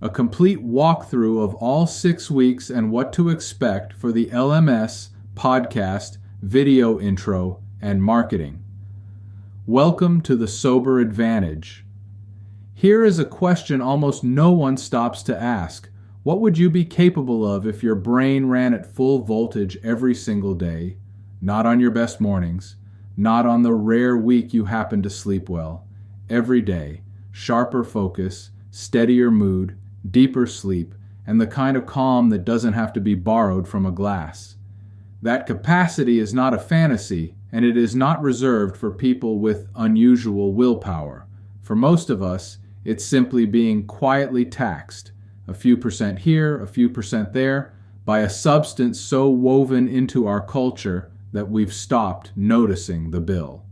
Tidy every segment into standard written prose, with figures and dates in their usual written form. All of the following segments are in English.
a complete walkthrough of all 6 weeks and what to expect for the LMS, podcast, video intro, and marketing. Welcome to the Sober Advantage. Here is a question almost no one stops to ask. What would you be capable of if your brain ran at full voltage every single day? Not on your best mornings, not on the rare week you happen to sleep well. Every day, sharper focus, steadier mood, deeper sleep, and the kind of calm that doesn't have to be borrowed from a glass. That capacity is not a fantasy, and it is not reserved for people with unusual willpower. For most of us, it's simply being quietly taxed, a few percent here, a few percent there, by a substance so woven into our culture that we've stopped noticing the bill.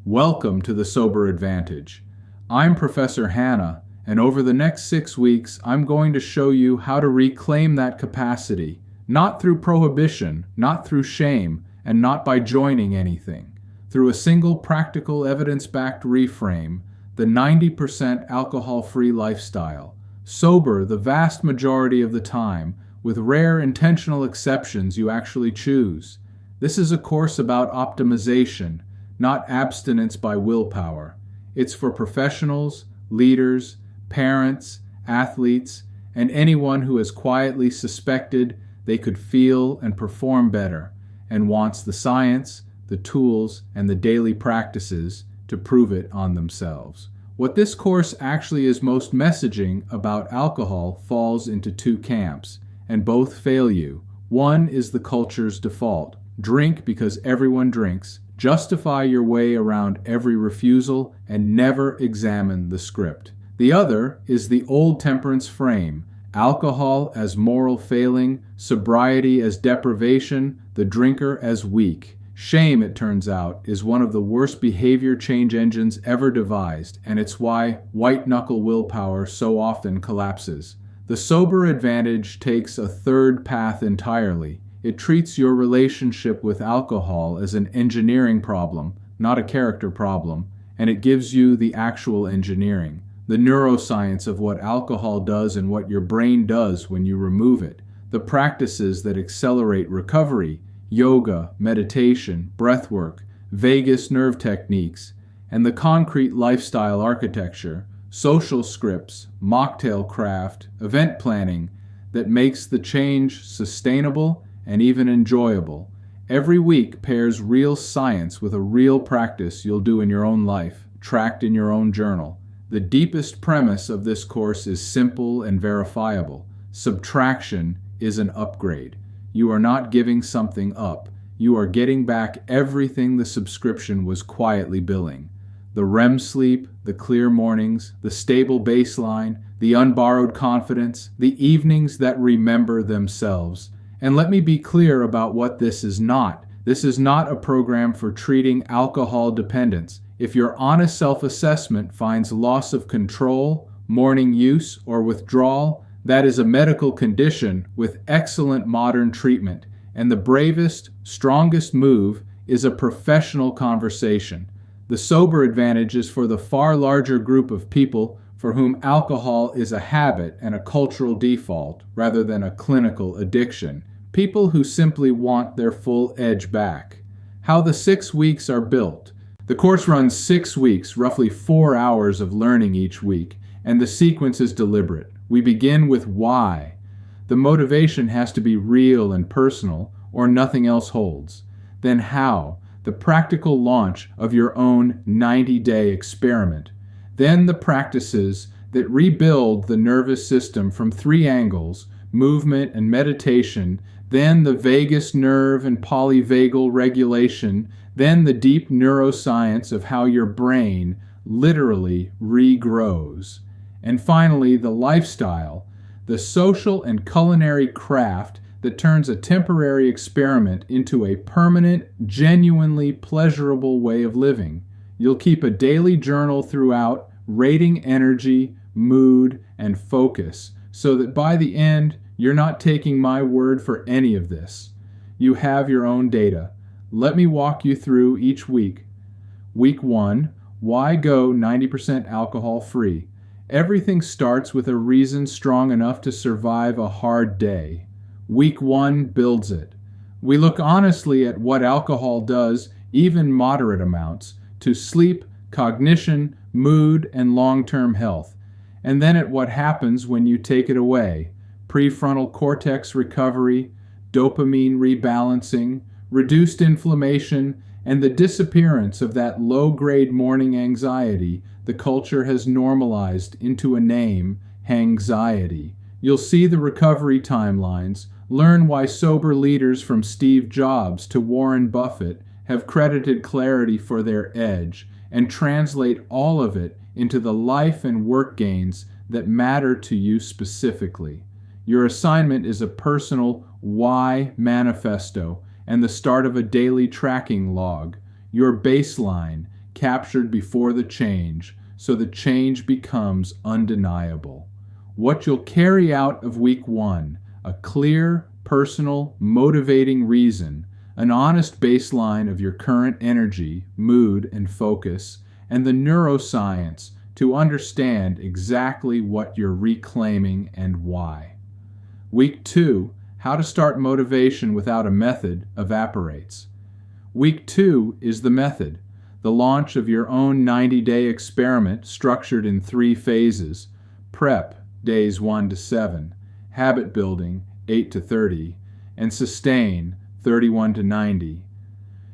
Welcome to the Sober Advantage. I'm Professor Hanna, and over the next 6 weeks, I'm going to show you how to reclaim that capacity, not through prohibition, not through shame, and not by joining anything. Through a single practical evidence-backed reframe, the 90% alcohol-free lifestyle, sober the vast majority of the time, with rare intentional exceptions you actually choose. This is a course about optimization, not abstinence by willpower. It's for professionals, leaders, parents, athletes, and anyone who has quietly suspected they could feel and perform better and wants the science, the tools, and the daily practices to prove it on themselves. What this course actually is most messaging about alcohol falls into 2 camps, and both fail you. One is the culture's default. Drink because everyone drinks. Justify your way around every refusal and never examine the script. The other is the old temperance frame. Alcohol as moral failing, sobriety as deprivation, the drinker as weak. Shame, it turns out, is one of the worst behavior change engines ever devised, and it's why white-knuckle willpower so often collapses. The Sober Advantage takes a third path entirely. It treats your relationship with alcohol as an engineering problem, not a character problem, and it gives you the actual engineering, the neuroscience of what alcohol does and what your brain does when you remove it, the practices that accelerate recovery, yoga, meditation, breathwork, vagus nerve techniques, and the concrete lifestyle architecture, social scripts, mocktail craft, event planning that makes the change sustainable and even enjoyable. Every week pairs real science with a real practice you'll do in your own life, tracked in your own journal. The deepest premise of this course is simple and verifiable. Subtraction is an upgrade. You are not giving something up. You are getting back everything the subscription was quietly billing. The REM sleep, the clear mornings, the stable baseline, the unborrowed confidence, the evenings that remember themselves. And let me be clear about what this is not. This is not a program for treating alcohol dependence. If your honest self-assessment finds loss of control, morning use, or withdrawal, that is a medical condition with excellent modern treatment. And the bravest, strongest move is a professional conversation. The Sober Advantage is for the far larger group of people for whom alcohol is a habit and a cultural default rather than a clinical addiction. People who simply want their full edge back. How the 6 weeks are built. The course runs 6 weeks, roughly 4 hours of learning each week, and the sequence is deliberate. We begin with why. The motivation has to be real and personal, or nothing else holds. Then how, the practical launch of your own 90-day experiment. Then the practices that rebuild the nervous system from 3 angles, movement and meditation, then the vagus nerve and polyvagal regulation, then the deep neuroscience of how your brain literally regrows. And finally, the lifestyle, the social and culinary craft that turns a temporary experiment into a permanent, genuinely pleasurable way of living. You'll keep a daily journal throughout, rating energy, mood, and focus, so that by the end, you're not taking my word for any of this. You have your own data. Let me walk you through each week. Week 1, why go 90% alcohol free? Everything starts with a reason strong enough to survive a hard day. Week 1 builds it. We look honestly at what alcohol does, even moderate amounts, to sleep, cognition, mood, and long-term health. And then at what happens when you take it away. Prefrontal cortex recovery, dopamine rebalancing, reduced inflammation, and the disappearance of that low-grade morning anxiety the culture has normalized into a name, hangxiety. You'll see the recovery timelines, learn why sober leaders from Steve Jobs to Warren Buffett have credited clarity for their edge, and translate all of it into the life and work gains that matter to you specifically. Your assignment is a personal why manifesto and the start of a daily tracking log, your baseline captured before the change, so the change becomes undeniable. What you'll carry out of week 1, a clear, personal, motivating reason, an honest baseline of your current energy, mood, and focus, and the neuroscience to understand exactly what you're reclaiming and why. Week 2, how to start motivation without a method, evaporates. Week 2 is the method, the launch of your own 90-day experiment structured in 3 phases: prep, days 1 to 7, habit building, 8 to 30, and sustain, 31 to 90.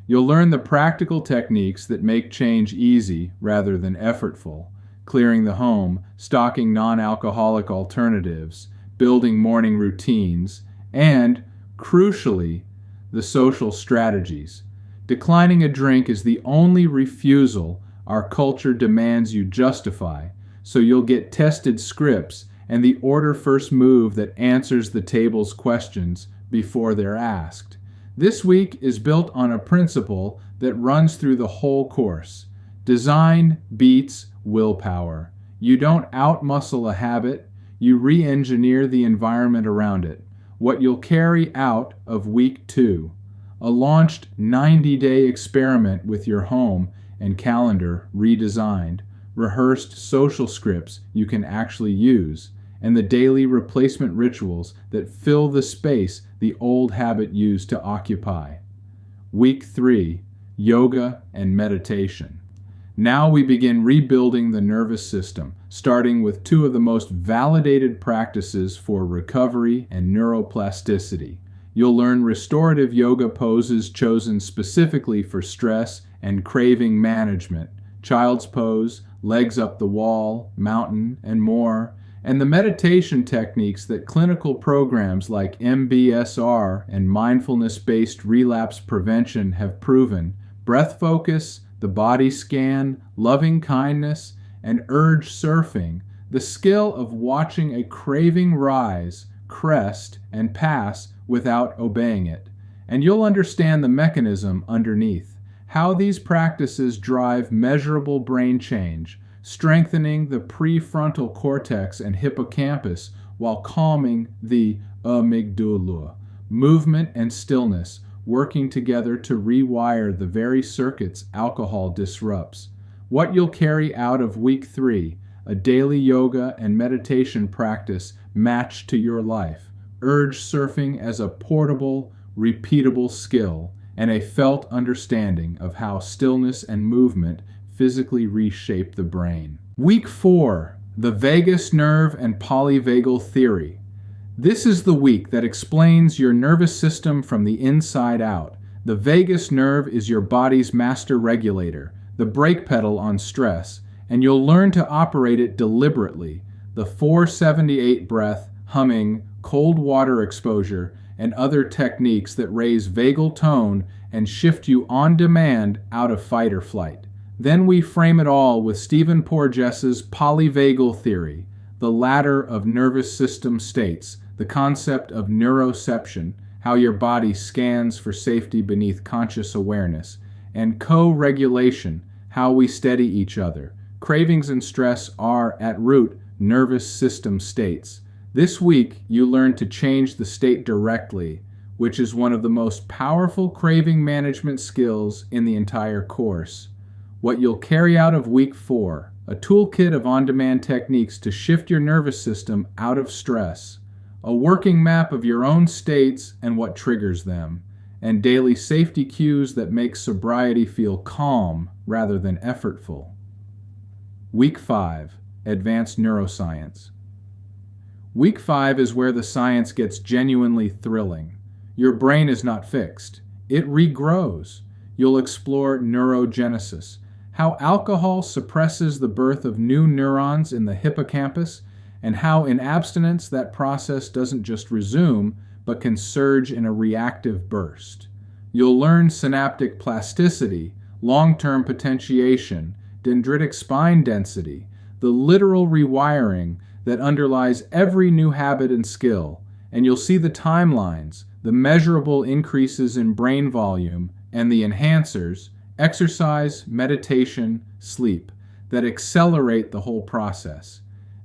You'll learn the practical techniques that make change easy rather than effortful, clearing the home, stocking non-alcoholic alternatives, building morning routines, and, crucially, the social strategies. Declining a drink is the only refusal our culture demands you justify, so you'll get tested scripts and the order first move that answers the table's questions before they're asked. This week is built on a principle that runs through the whole course. Design beats willpower. You don't outmuscle a habit, you re-engineer the environment around it. What you'll carry out of week 2, a launched 90-day experiment with your home and calendar redesigned, rehearsed social scripts you can actually use, and the daily replacement rituals that fill the space the old habit used to occupy. Week 3, yoga and meditation. Now we begin rebuilding the nervous system, starting with 2 of the most validated practices for recovery and neuroplasticity. You'll learn restorative yoga poses chosen specifically for stress and craving management, child's pose, legs up the wall, mountain, and more, and the meditation techniques that clinical programs like MBSR and mindfulness-based relapse prevention have proven: breath focus, the body scan, loving kindness, and urge surfing, the skill of watching a craving rise, crest, and pass without obeying it. And you'll understand the mechanism underneath, how these practices drive measurable brain change, strengthening the prefrontal cortex and hippocampus while calming the amygdala. Movement and stillness working together to rewire the very circuits alcohol disrupts. What you'll carry out of week 3, a daily yoga and meditation practice matched to your life. Urge surfing as a portable, repeatable skill, and a felt understanding of how stillness and movement physically reshape the brain. Week 4, the vagus nerve and polyvagal theory. This is the week that explains your nervous system from the inside out. The vagus nerve is your body's master regulator, the brake pedal on stress, and you'll learn to operate it deliberately. The 478 breath, humming, cold water exposure, and other techniques that raise vagal tone and shift you on demand out of fight or flight. Then we frame it all with Stephen Porges's polyvagal theory, the ladder of nervous system states, the concept of neuroception, how your body scans for safety beneath conscious awareness, and co-regulation, how we steady each other. Cravings and stress are, at root, nervous system states. This week, you learn to change the state directly, which is one of the most powerful craving management skills in the entire course. What you'll carry out of week 4, a toolkit of on-demand techniques to shift your nervous system out of stress, a working map of your own states and what triggers them, and daily safety cues that make sobriety feel calm rather than effortful. Week 5, Advanced Neuroscience. Week 5 is where the science gets genuinely thrilling. Your brain is not fixed. It regrows. You'll explore neurogenesis, how alcohol suppresses the birth of new neurons in the hippocampus, and how in abstinence that process doesn't just resume, but can surge in a reactive burst. You'll learn synaptic plasticity, long-term potentiation, dendritic spine density, the literal rewiring that underlies every new habit and skill, and you'll see the timelines, the measurable increases in brain volume, and the enhancers, exercise, meditation, sleep, that accelerate the whole process.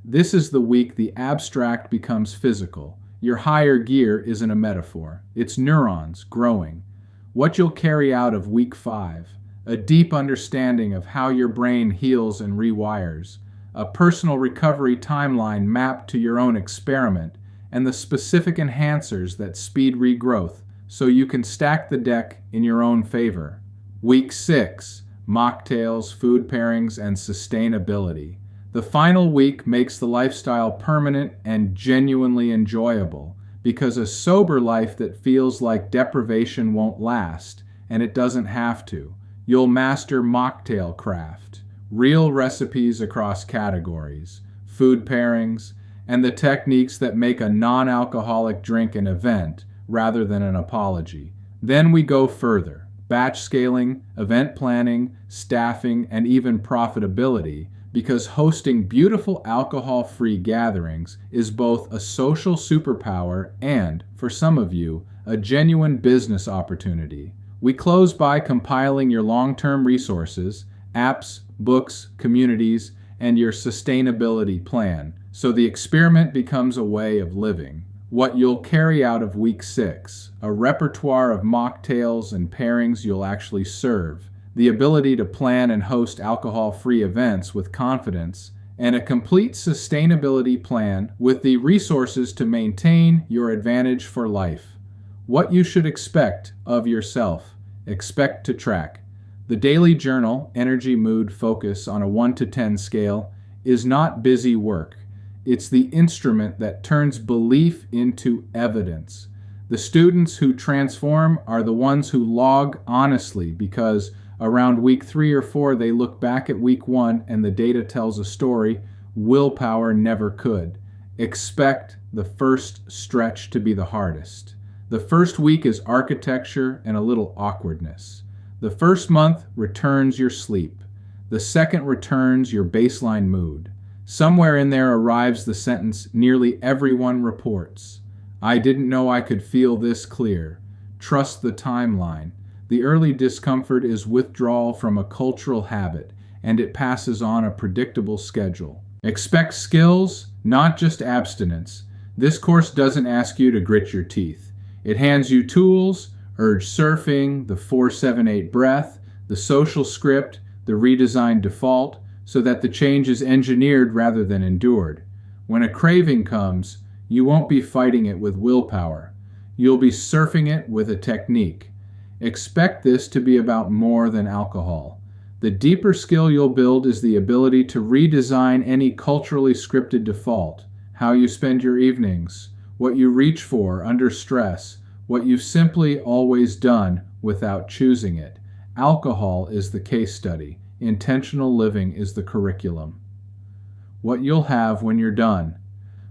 This is the week the abstract becomes physical. Your higher gear isn't a metaphor. It's neurons growing. What you'll carry out of week 5, a deep understanding of how your brain heals and rewires, a personal recovery timeline mapped to your own experiment, and the specific enhancers that speed regrowth so you can stack the deck in your own favor. Week 6, Mocktails, Food Pairings, and Sustainability. The final week makes the lifestyle permanent and genuinely enjoyable, because a sober life that feels like deprivation won't last, and it doesn't have to. You'll master mocktail craft, real recipes across categories, food pairings, and the techniques that make a non-alcoholic drink an event rather than an apology. Then we go further. Batch scaling, event planning, staffing, and even profitability, because hosting beautiful alcohol-free gatherings is both a social superpower and, for some of you, a genuine business opportunity. We close by compiling your long-term resources, apps, books, communities, and your sustainability plan, so the experiment becomes a way of living. What you'll carry out of week 6, a repertoire of mocktails and pairings you'll actually serve, the ability to plan and host alcohol-free events with confidence, and a complete sustainability plan with the resources to maintain your advantage for life. What you should expect of yourself. Expect to track. The daily journal, energy, mood, focus on a 1 to 10 scale, is not busy work. It's the instrument that turns belief into evidence. The students who transform are the ones who log honestly, because around week 3 or 4 they look back at week 1 and the data tells a story willpower never could. Expect the first stretch to be the hardest. The first week is architecture and a little awkwardness. The first month returns your sleep. The second returns your baseline mood. Somewhere in there arrives the sentence nearly everyone reports. I didn't know I could feel this clear. Trust the timeline. The early discomfort is withdrawal from a cultural habit, and it passes on a predictable schedule. Expect skills, not just abstinence. This course doesn't ask you to grit your teeth. It hands you tools, urge surfing, the 4-7-8 breath, the social script, the redesigned default, so that the change is engineered rather than endured. When a craving comes, you won't be fighting it with willpower. You'll be surfing it with a technique. Expect this to be about more than alcohol. The deeper skill you'll build is the ability to redesign any culturally scripted default, how you spend your evenings, what you reach for under stress, what you've simply always done without choosing it. Alcohol is the case study. Intentional living is the curriculum. What you'll have when you're done.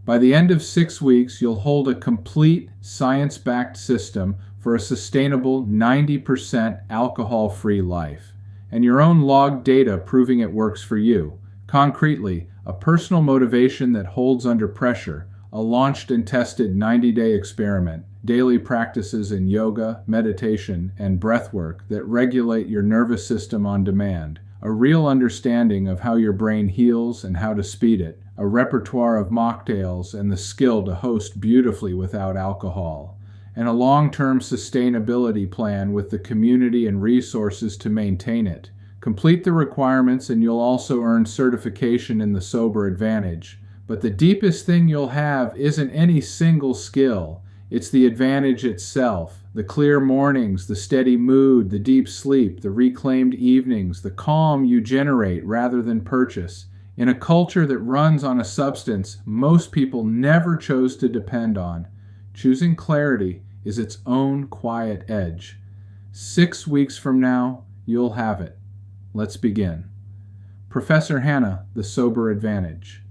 By the end of 6 weeks, you'll hold a complete science-backed system for a sustainable 90% alcohol-free life, and your own logged data proving it works for you. Concretely, a personal motivation that holds under pressure, a launched and tested 90-day experiment, daily practices in yoga, meditation, and breathwork that regulate your nervous system on demand, a real understanding of how your brain heals and how to speed it, a repertoire of mocktails and the skill to host beautifully without alcohol, and a long-term sustainability plan with the community and resources to maintain it. Complete the requirements and you'll also earn certification in the Sober Advantage. But the deepest thing you'll have isn't any single skill. It's the advantage itself. The clear mornings, the steady mood, the deep sleep, the reclaimed evenings, the calm you generate rather than purchase. In a culture that runs on a substance most people never chose to depend on, choosing clarity is its own quiet edge. 6 weeks from now, you'll have it. Let's begin. Professor Hanna, The Sober Advantage.